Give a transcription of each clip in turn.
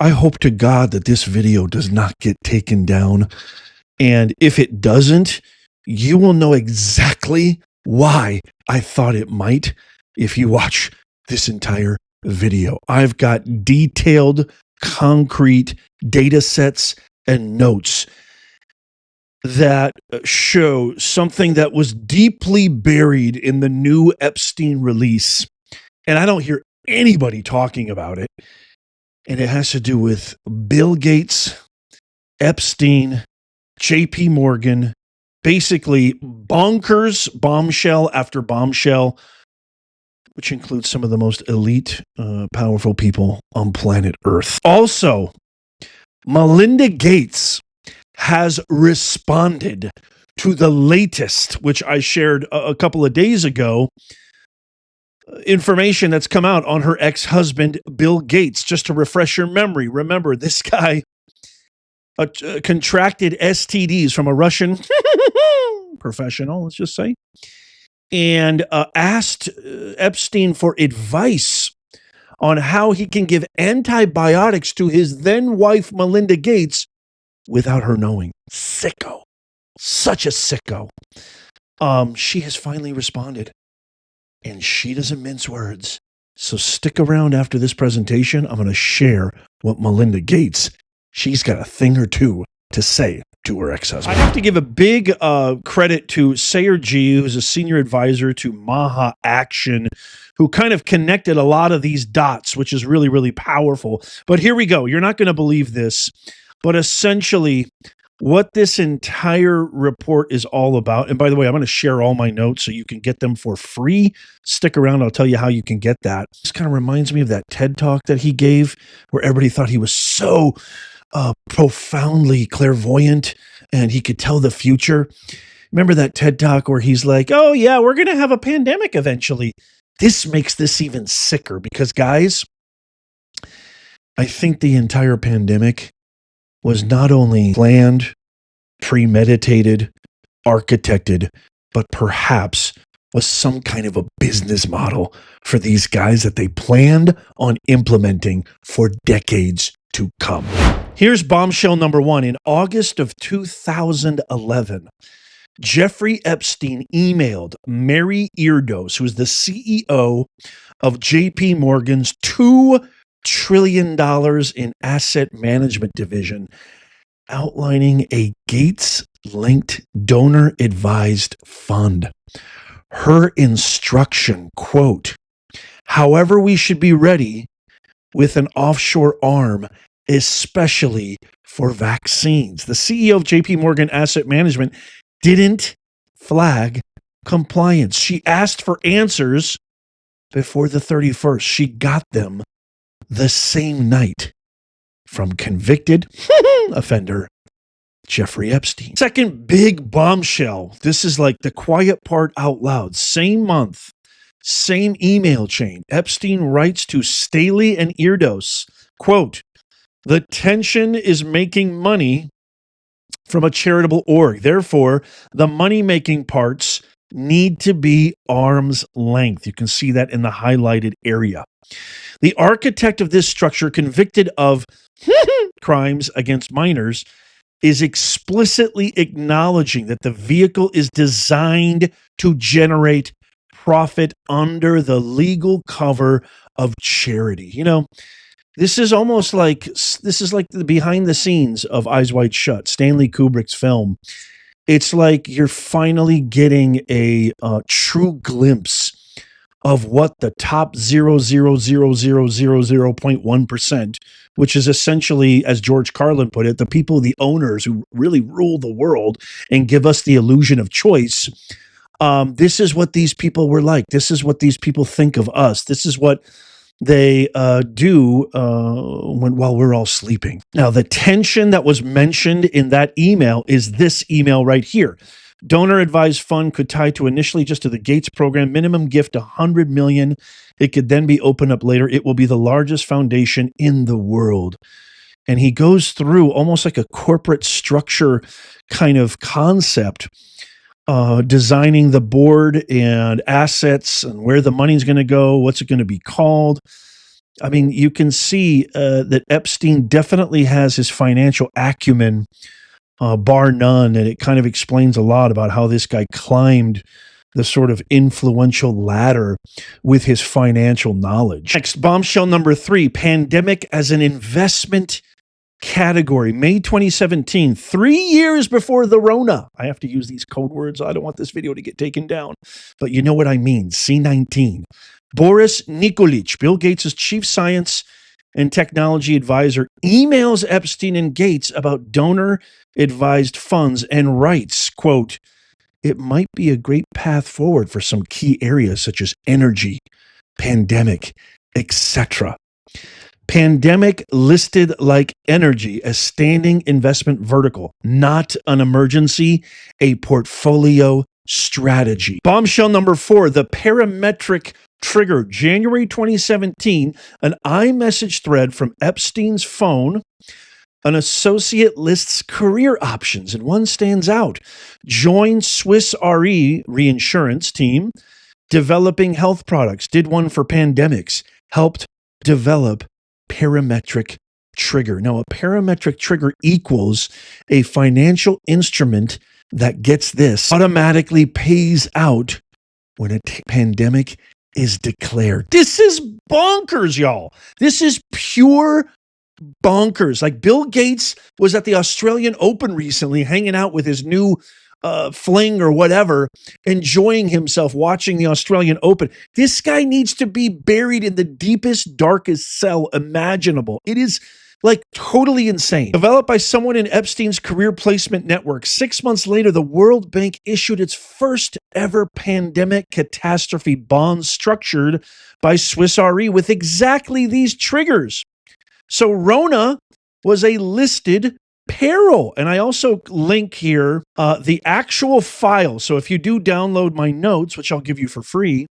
I hope to God that this video does not get taken down. And if it doesn't, you will know exactly why I thought it might if you watch this entire video. I've got detailed, concrete data sets and notes that show something that was deeply buried in the new Epstein release. And I don't hear anybody talking about it. And it has to do with Bill Gates, Epstein, JP Morgan, basically bonkers, bombshell after bombshell, which includes some of the most elite, powerful people on planet Earth. Also, Melinda Gates has responded to the latest, which I shared a couple of days ago, information that's come out on her ex-husband, Bill Gates. Just to refresh your memory, remember, this guy contracted STDs from a Russian professional, let's just say, and asked Epstein for advice on how he can give antibiotics to his then wife, Melinda Gates, without her knowing. Sicko. Such a sicko. She has finally responded, and she doesn't mince words. So stick around after this presentation. I'm going to share what Melinda Gates, she's got a thing or two to say to her ex-husband. I have to give a big credit to Sayer G, who's a senior advisor to Maha Action, who kind of connected a lot of these dots, which is really, really powerful. But here we go. You're not going to believe this, but essentially what this entire report is all about. And by the way, I'm going to share all my notes so you can get them for free. Stick around. I'll tell you how you can get that. This kind of reminds me of that TED Talk that he gave where everybody thought he was so profoundly clairvoyant and he could tell the future. Remember that TED Talk where he's like, oh yeah, we're going to have a pandemic eventually. This makes this even sicker because, guys, I think the entire pandemic was not only planned, premeditated, architected, but perhaps was some kind of a business model for these guys that they planned on implementing for decades to come. Here's bombshell number one. In August of 2011, Jeffrey Epstein emailed Mary Erdos, who is the CEO of JP Morgan's $2 trillion in asset management division, outlining a Gates-linked donor-advised fund. Her instruction, quote, however, we should be ready with an offshore arm, especially for vaccines. The CEO of JP Morgan Asset Management didn't flag compliance. She asked for answers before the 31st. She got them the same night from convicted offender Jeffrey Epstein. Second big bombshell. This is like the quiet part out loud. Same month, same email chain. Epstein writes to Staley and Erdos, quote, the tension is making money from a charitable org. Therefore, the money-making parts need to be arm's length. You can see that in the highlighted area. The architect of this structure, convicted of crimes against minors, is explicitly acknowledging that the vehicle is designed to generate profit under the legal cover of charity. You know, this is like the behind the scenes of Eyes Wide Shut, Stanley Kubrick's film. It's like you're finally getting a true glimpse of what the top 0.1%, which is essentially, as George Carlin put it, the people, the owners who really rule the world and give us the illusion of choice. This is what these people were like. This is what these people think of us. This is what they do while we're all sleeping. Now, the tension that was mentioned in that email is this email right here. Donor advised fund could tie to initially just to the Gates program, minimum gift $100 million. It could then be opened up later. It will be the largest foundation in the world. And he goes through almost like a corporate structure kind of concept, designing the board and assets and where the money's going to go, what's it going to be called. I mean, you can see that Epstein definitely has his financial acumen, bar none, and it kind of explains a lot about how this guy climbed the sort of influential ladder with his financial knowledge. Next, bombshell number 3, pandemic as an investment category. May 2017, 3 years before the Rona. I have to use these code words. I don't want this video to get taken down, but you know what I mean. C19. Boris Nikolic, Bill Gates' chief science and technology advisor, emails Epstein and Gates about donor-advised funds and writes, quote, "It might be a great path forward for some key areas such as energy, pandemic, etc." Pandemic listed like energy as standing investment vertical, not an emergency, a portfolio strategy. Bombshell number 4, the parametric trigger. January 2017, an iMessage thread from Epstein's phone. An associate lists career options, and one stands out. Join Swiss Re reinsurance team, developing health products, did one for pandemics, helped develop parametric trigger. Now, a parametric trigger equals a financial instrument that gets this, automatically pays out when a pandemic is declared. This is bonkers, y'all. This is pure bonkers. Like Bill Gates was at the Australian Open recently, hanging out with his new fling or whatever, enjoying himself watching the Australian Open. This guy needs to be buried in the deepest, darkest cell imaginable. It is like totally insane. Developed by someone in Epstein's career placement network, 6 months later, the World Bank issued its first ever pandemic catastrophe bond structured by Swiss Re with exactly these triggers. So Rona was a listed peril. And I also link here the actual file. So if you do download my notes, which I'll give you for free,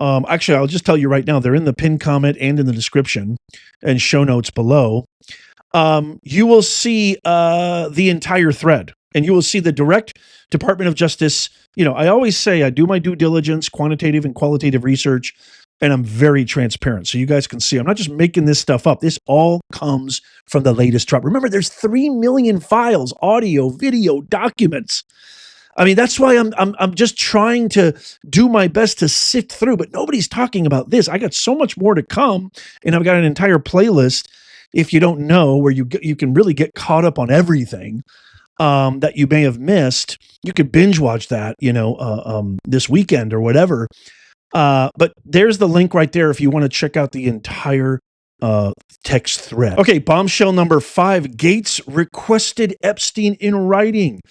actually, I'll just tell you right now, they're in the pinned comment and in the description and show notes below. You will see the entire thread, and you will see the direct Department of Justice. You know, I always say I do my due diligence, quantitative and qualitative research, and I'm very transparent. So you guys can see I'm not just making this stuff up. This all comes from the latest drop. Remember, there's 3 million files, audio, video, documents. I mean, that's why I'm just trying to do my best to sift through, but nobody's talking about this. I got so much more to come, and I've got an entire playlist, if you don't know, where you can really get caught up on everything that you may have missed. You could binge watch that, this weekend or whatever. But there's the link right there if you want to check out the entire text thread. Okay, bombshell number 5, Gates requested Epstein in writing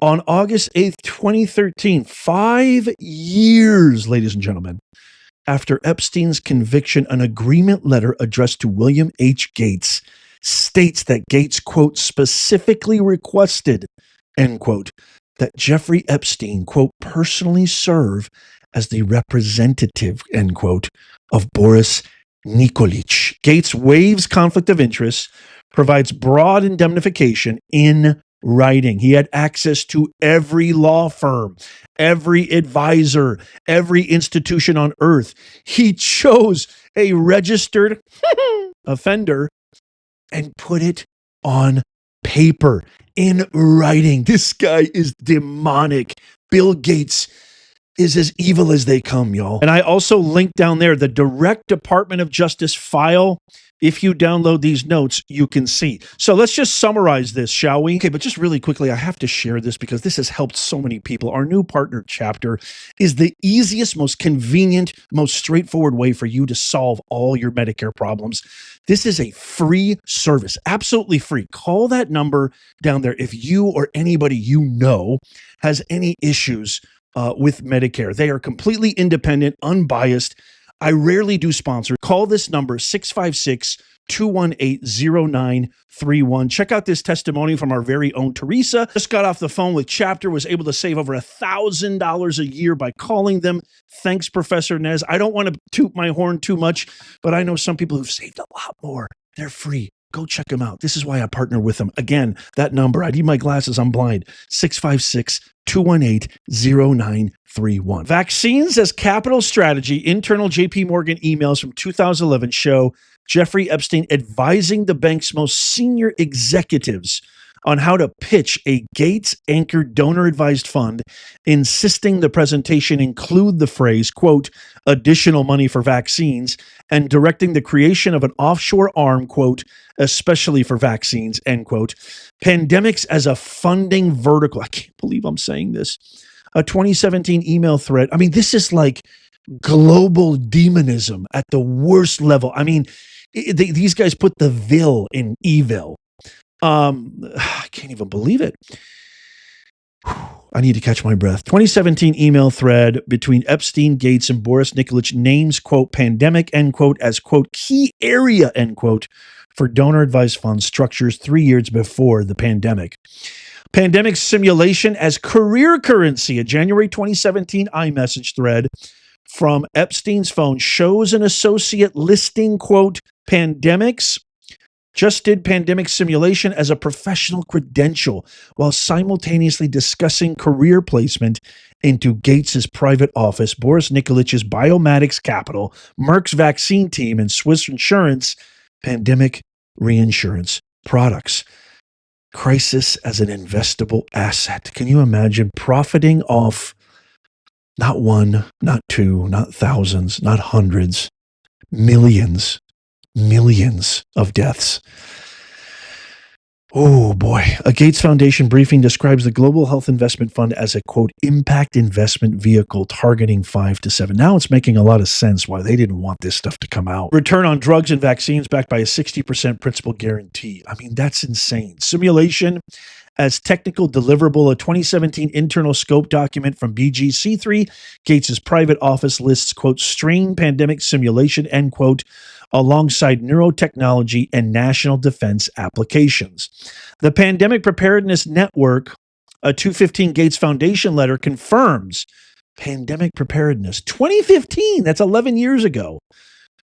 on August 8th, 2013, 5 years, ladies and gentlemen, after Epstein's conviction. An agreement letter addressed to William H. Gates states that Gates, quote, specifically requested, end quote, that Jeffrey Epstein, quote, personally serve as the representative, end quote, of Boris Nikolic. Gates waives conflict of interest, provides broad indemnification in writing. He had access to every law firm, every advisor, every institution on earth. He chose a registered offender and put it on paper in writing. This guy is demonic. Bill Gates is as evil as they come, y'all. And I also linked down there the direct Department of Justice file. If you download these notes, you can see. So let's just summarize this, shall we? Okay, but just really quickly, I have to share this because this has helped so many people. Our new partner chapter is the easiest, most convenient, most straightforward way for you to solve all your Medicare problems. This is a free service, absolutely free. Call that number down there if you or anybody you know has any issues with Medicare. They are completely independent, unbiased. I rarely do sponsor. Call this number, 656-218-0931. Check out this testimony from our very own Teresa. Just got off the phone with Chapter, was able to save over $1,000 a year by calling them. Thanks, Professor Nez. I don't want to toot my horn too much, but I know some people who've saved a lot more. They're free. Go check them out. This is why I partner with them. Again, that number, I need my glasses, I'm blind, 656-218-0931. Vaccines as capital strategy. Internal JP Morgan emails from 2011 show Jeffrey Epstein advising the bank's most senior executives on how to pitch a Gates-anchored donor-advised fund, insisting the presentation include the phrase, quote, additional money for vaccines, and directing the creation of an offshore arm, quote, especially for vaccines, end quote. Pandemics as a funding vertical. I can't believe I'm saying this. A 2017 email thread. I mean, this is like global demonism at the worst level. I mean, these guys put the vil in evil. I can't even believe it. I need to catch my breath. 2017 email thread between Epstein, Gates, and Boris Nikolic names, quote, pandemic, end quote, as, quote, key area, end quote, for donor-advised fund structures 3 years before the pandemic. Pandemic simulation as career currency. A January 2017 iMessage thread from Epstein's phone shows an associate listing, quote, pandemics. Just did pandemic simulation as a professional credential while simultaneously discussing career placement into Gates's private office, Boris Nikolic's Biomatics Capital, Merck's vaccine team, and Swiss Insurance pandemic reinsurance products. Crisis as an investable asset. Can you imagine profiting off not one, not two, not thousands, not hundreds, millions of deaths? Oh boy. A Gates Foundation briefing describes the Global Health Investment Fund as a, quote, impact investment vehicle targeting 5 to 7. Now it's making a lot of sense why they didn't want this stuff to come out. Return on drugs and vaccines backed by a 60% principal guarantee. I mean, that's insane. Simulation as technical deliverable. A 2017 internal scope document from BGC3, Gates's private office, lists, quote, strain pandemic simulation, end quote, alongside neurotechnology and national defense applications. The Pandemic Preparedness Network, a 2015 Gates Foundation letter, confirms pandemic preparedness. 2015, that's 11 years ago.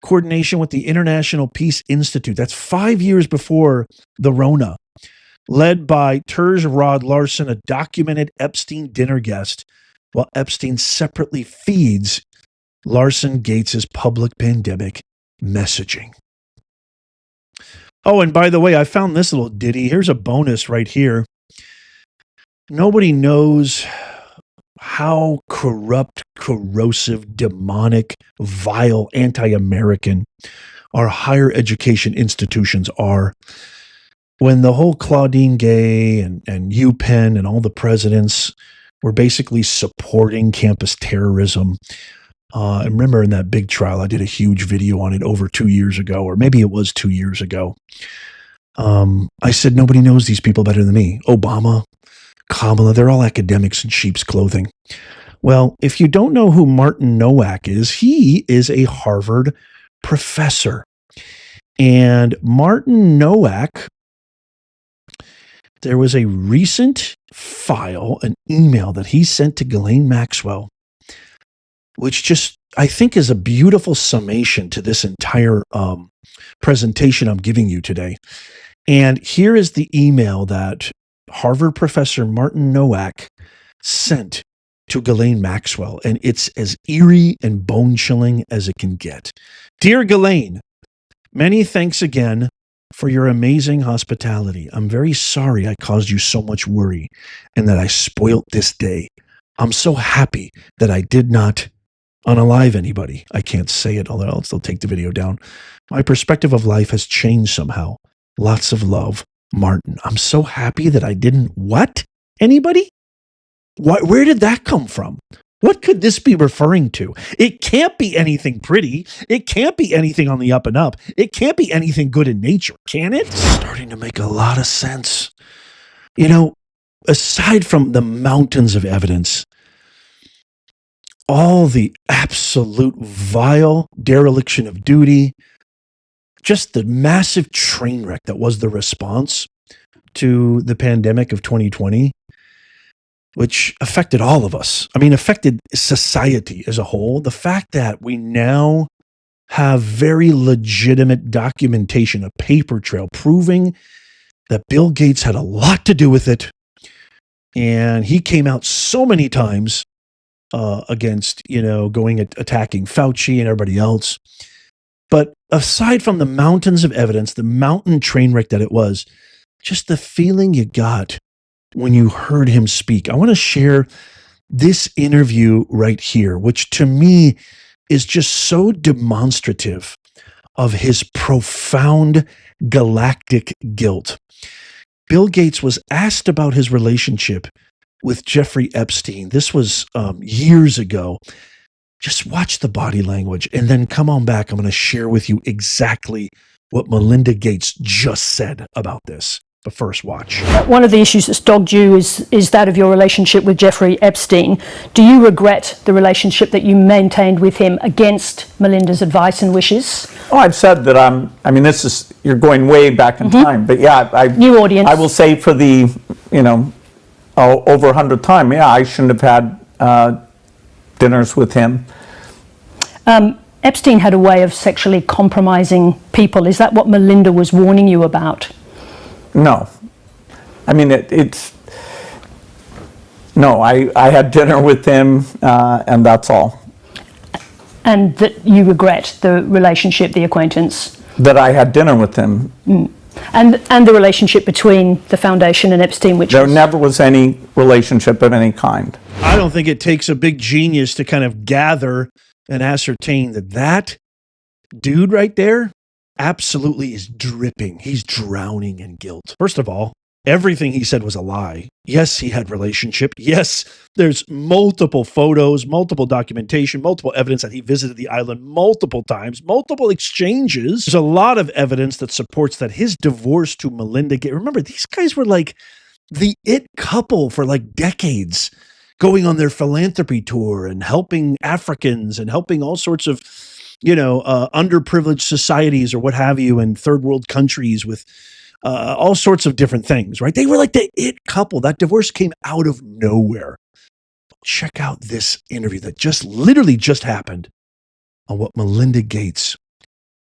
Coordination with the International Peace Institute, that's 5 years before the Rona. Led by Terj Rod Larson, a documented Epstein dinner guest, while Epstein separately feeds Larson Gates's public pandemic messaging. Oh, and by the way, I found this little ditty. Here's a bonus right here. Nobody knows how corrupt, corrosive, demonic, vile, anti-American our higher education institutions are. When the whole Claudine Gay and UPenn and all the presidents were basically supporting campus terrorism. I remember in that big trial, I did a huge video on it over 2 years ago, or maybe it was 2 years ago. I said, nobody knows these people better than me. Obama, Kamala, they're all academics in sheep's clothing. Well, if you don't know who Martin Nowak is, he is a Harvard professor. And Martin Nowak, there was a recent file, an email that he sent to Ghislaine Maxwell, which just, I think, is a beautiful summation to this entire presentation I'm giving you today. And here is the email that Harvard professor Martin Nowak sent to Ghislaine Maxwell, and it's as eerie and bone-chilling as it can get. Dear Ghislaine, many thanks again for your amazing hospitality. I'm very sorry I caused you so much worry and that I spoilt this day. I'm so happy that I did not unalive anybody. I can't say it, although else they'll take the video down. My perspective of life has changed somehow. Lots of love, Martin. I'm so happy that I didn't what? Anybody? Where did that come from? What could this be referring to? It can't be anything pretty. It can't be anything on the up and up. It can't be anything good in nature, can it? It's starting to make a lot of sense. You know, aside from the mountains of evidence, all the absolute vile dereliction of duty, just the massive train wreck that was the response to the pandemic of 2020, which affected all of us. I mean, affected society as a whole. The fact that we now have very legitimate documentation, a paper trail proving that Bill Gates had a lot to do with it. And he came out so many times against, attacking Fauci and everybody else. But aside from the mountains of evidence, the mountain train wreck that it was, just the feeling you got when you heard him speak. I want to share this interview right here, which to me is just so demonstrative of his profound galactic guilt. Bill Gates was asked about his relationship with Jeffrey Epstein. This was years ago. Just watch the body language and then come on back. I'm going to share with you exactly what Melinda Gates just said about this. But first, watch. One of the issues that's dogged you is that of your relationship with Jeffrey Epstein. Do you regret the relationship that you maintained with him against Melinda's advice and wishes? Oh, I've said that you're going way back in time, but yeah, new audience. I will say for the, over 100th time, yeah, I shouldn't have had dinners with him. Epstein had a way of sexually compromising people. Is that what Melinda was warning you about? No. I mean, I had dinner with him, and that's all. And that you regret the relationship, the acquaintance? That I had dinner with him. Mm. And the relationship between the foundation and Epstein, which there never was any relationship of any kind. I don't think it takes a big genius to kind of gather and ascertain that dude right there absolutely is dripping. He's drowning in guilt. First of all, everything he said was a lie. Yes, he had relationship. Yes, there's multiple photos, multiple documentation, multiple evidence that he visited the island multiple times, multiple exchanges. There's a lot of evidence that supports that his divorce to Melinda Gates. Remember, these guys were like the it couple for like decades, going on their philanthropy tour and helping Africans and helping all sorts of underprivileged societies or what have you in third world countries with all sorts of different things, right? They were like the it couple. That divorce came out of nowhere. Check out this interview that literally just happened on what Melinda Gates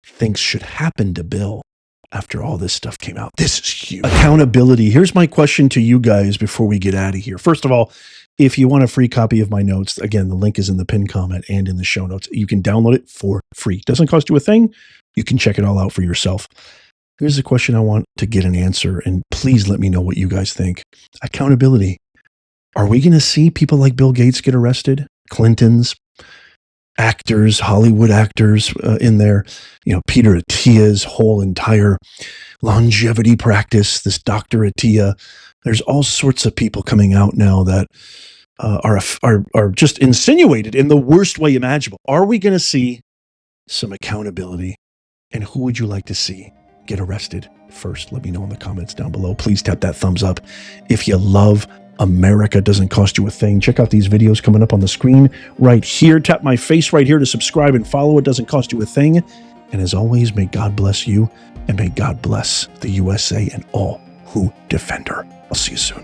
thinks should happen to Bill after all this stuff came out. This is huge. Accountability. Here's my question to you guys before we get out of here. First of all, if you want a free copy of my notes, again, the link is in the pinned comment and in the show notes. You can download it for free. It doesn't cost you a thing. You can check it all out for yourself. Here's a question I want to get an answer, and please let me know what you guys think. Accountability. Are we going to see people like Bill Gates get arrested? Clintons, actors, Hollywood actors in there. Peter Attia's whole entire longevity practice, this Dr. Attia. There's all sorts of people coming out now that are just insinuated in the worst way imaginable. Are we going to see some accountability? And who would you like to see get arrested first? Let me know in the comments down below. Please tap that thumbs up. If you love America Doesn't Cost You a Thing, check out these videos coming up on the screen right here. Tap my face right here to subscribe and follow. It doesn't cost you a thing. And as always, may God bless you, and may God bless the USA and all who defend her. I'll see you soon.